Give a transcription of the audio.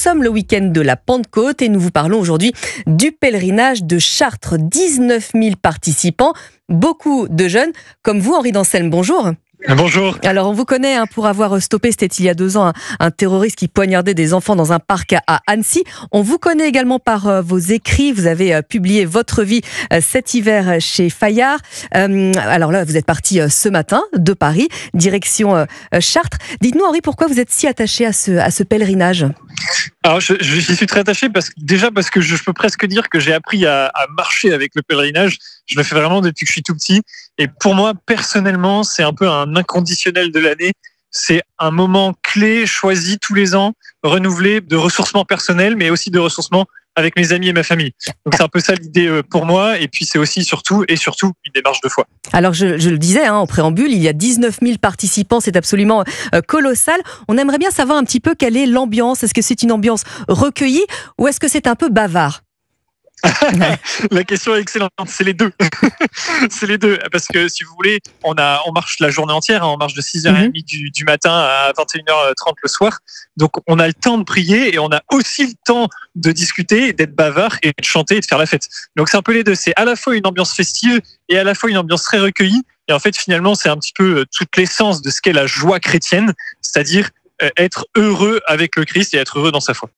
sommes le week-end de la Pentecôte et nous vous parlons aujourd'hui du pèlerinage de Chartres. 19 000 participants, beaucoup de jeunes, comme vous, Henri d'Anselme. Bonjour. Bonjour. Alors, on vous connaît pour avoir stoppé, c'était il y a 2 ans, un terroriste qui poignardait des enfants dans un parc à Annecy. On vous connaît également par vos écrits. Vous avez publié Votre vie cet hiver chez Fayard. Alors là, vous êtes parti ce matin de Paris, direction Chartres. Dites-nous, Henri, pourquoi vous êtes si attaché à ce pèlerinage ? Alors, j'y suis très attaché parce que je peux presque dire que j'ai appris à marcher avec le pèlerinage. Je le fais vraiment depuis que je suis tout petit. Et pour moi, personnellement, c'est un peu un inconditionnel de l'année. C'est un moment clé, choisi tous les ans, renouvelé, de ressourcement personnel, mais aussi de ressourcement avec mes amis et ma famille. Donc c'est un peu ça l'idée pour moi. Et puis c'est aussi surtout une démarche de foi. Alors je le disais en préambule, il y a 19 000 participants, c'est absolument colossal. On aimerait bien savoir un petit peu quelle est l'ambiance. Est-ce que c'est une ambiance recueillie ou est-ce que c'est un peu bavard ? La question est excellente, c'est les deux. C'est les deux, parce que si vous voulez, on marche la journée entière, on marche de 6h30 du matin à 21h30 le soir. Donc on a le temps de prier et on a aussi le temps de discuter, d'être bavard et de chanter et de faire la fête. Donc c'est un peu les deux, c'est à la fois une ambiance festive et à la fois une ambiance très recueillie. Et en fait finalement c'est un petit peu toute l'essence de ce qu'est la joie chrétienne, c'est-à-dire être heureux avec le Christ et être heureux dans sa foi.